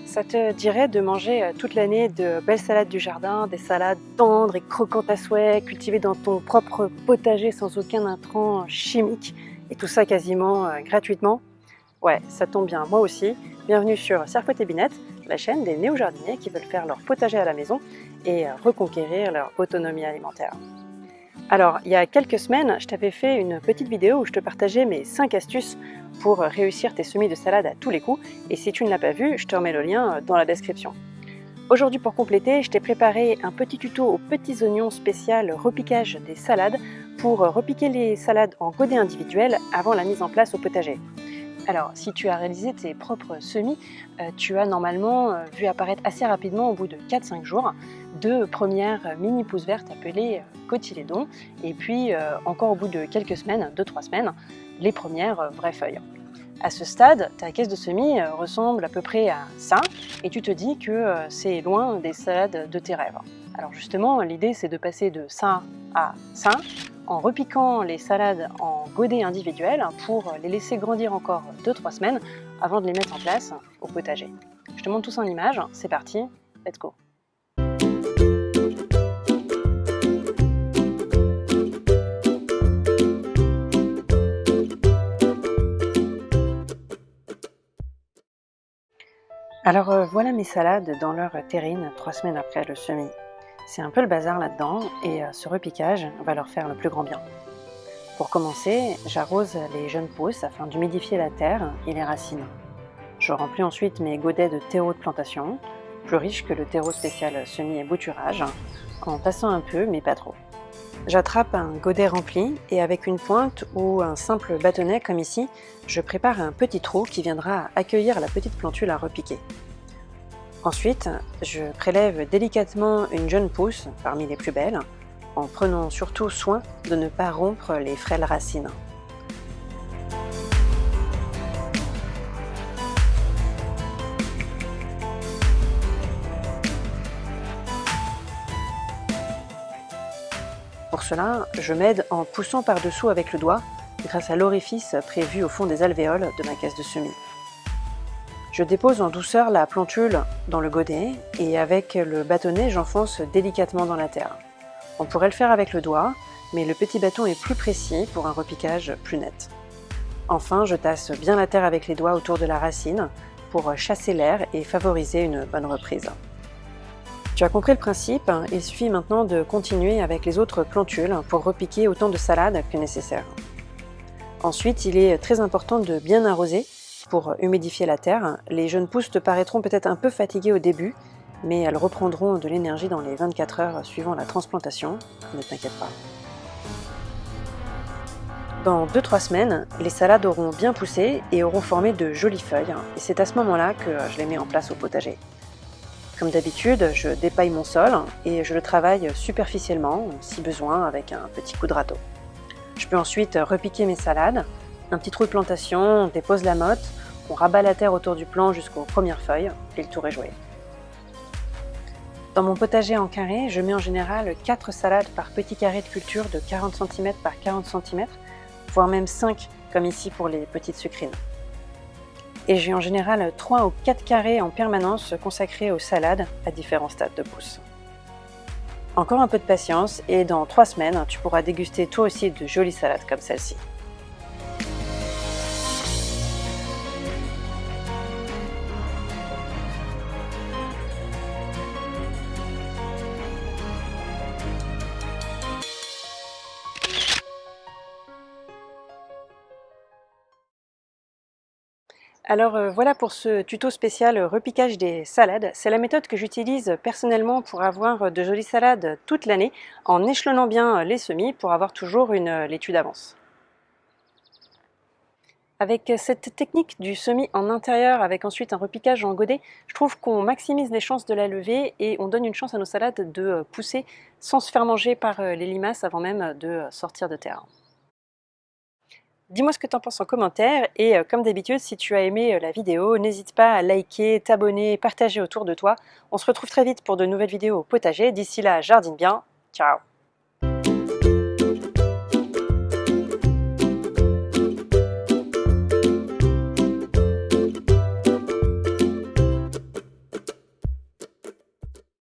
Ça te dirait de manger toute l'année de belles salades du jardin, des salades tendres et croquantes à souhait, cultivées dans ton propre potager sans aucun intrant chimique, et tout ça quasiment gratuitement? Ouais, ça tombe bien, moi aussi. Bienvenue sur Serpote et Binette, la chaîne des néo-jardiniers qui veulent faire leur potager à la maison et reconquérir leur autonomie alimentaire. Alors, il y a quelques semaines, je t'avais fait une petite vidéo où je te partageais mes 5 astuces pour réussir tes semis de salade à tous les coups, et si tu ne l'as pas vu, je te remets le lien dans la description. Aujourd'hui, pour compléter, je t'ai préparé un petit tuto aux petits oignons spécial repiquage des salades pour repiquer les salades en godets individuels avant la mise en place au potager. Alors, si tu as réalisé tes propres semis, tu as normalement vu apparaître assez rapidement, au bout de 4-5 jours, 2 premières mini pousses vertes appelées cotylédons, et puis encore au bout de quelques semaines, 2-3 semaines, les premières vraies feuilles. À ce stade, ta caisse de semis ressemble à peu près à ça, et tu te dis que c'est loin des salades de tes rêves. Alors justement, l'idée c'est de passer de ça à ça, en repiquant les salades en godets individuels pour les laisser grandir encore 2-3 semaines avant de les mettre en place au potager. Je te montre tout ça en images, c'est parti, let's go! Alors voilà mes salades dans leur terrine 3 semaines après le semis. C'est un peu le bazar là-dedans et ce repiquage va leur faire le plus grand bien. Pour commencer, j'arrose les jeunes pousses afin d'humidifier la terre et les racines. Je remplis ensuite mes godets de terreau de plantation, plus riche que le terreau spécial semis et bouturage, en tassant un peu mais pas trop. J'attrape un godet rempli et avec une pointe ou un simple bâtonnet comme ici, je prépare un petit trou qui viendra accueillir la petite plantule à repiquer. Ensuite, je prélève délicatement une jeune pousse parmi les plus belles, en prenant surtout soin de ne pas rompre les frêles racines. Pour cela, je m'aide en poussant par-dessous avec le doigt, grâce à l'orifice prévu au fond des alvéoles de ma caisse de semis. Je dépose en douceur la plantule dans le godet et avec le bâtonnet, j'enfonce délicatement dans la terre. On pourrait le faire avec le doigt, mais le petit bâton est plus précis pour un repiquage plus net. Enfin, je tasse bien la terre avec les doigts autour de la racine pour chasser l'air et favoriser une bonne reprise. Tu as compris le principe, il suffit maintenant de continuer avec les autres plantules pour repiquer autant de salades que nécessaire. Ensuite, il est très important de bien arroser pour humidifier la terre. Les jeunes pousses te paraîtront peut-être un peu fatiguées au début, mais elles reprendront de l'énergie dans les 24 heures suivant la transplantation, ne t'inquiète pas. Dans 2-3 semaines, les salades auront bien poussé et auront formé de jolies feuilles, et c'est à ce moment-là que je les mets en place au potager. Comme d'habitude, je dépaille mon sol et je le travaille superficiellement, si besoin, avec un petit coup de râteau. Je peux ensuite repiquer mes salades, un petit trou de plantation, on dépose la motte, on rabat la terre autour du plant jusqu'aux premières feuilles et le tour est joué. Dans mon potager en carré, je mets en général 4 salades par petit carré de culture de 40 cm par 40 cm, voire même 5 comme ici pour les petites sucrines. Et j'ai en général 3 ou 4 carrés en permanence consacrés aux salades à différents stades de pousse. Encore un peu de patience et dans 3 semaines, tu pourras déguster toi aussi de jolies salades comme celle-ci. Alors voilà pour ce tuto spécial repiquage des salades. C'est la méthode que j'utilise personnellement pour avoir de jolies salades toute l'année, en échelonnant bien les semis pour avoir toujours une laitue d'avance. Avec cette technique du semis en intérieur avec ensuite un repiquage en godet, je trouve qu'on maximise les chances de la levée et on donne une chance à nos salades de pousser sans se faire manger par les limaces avant même de sortir de terre. Dis-moi ce que tu en penses en commentaire et comme d'habitude, si tu as aimé la vidéo, n'hésite pas à liker, t'abonner, partager autour de toi. On se retrouve très vite pour de nouvelles vidéos au potager. D'ici là, jardine bien. Ciao!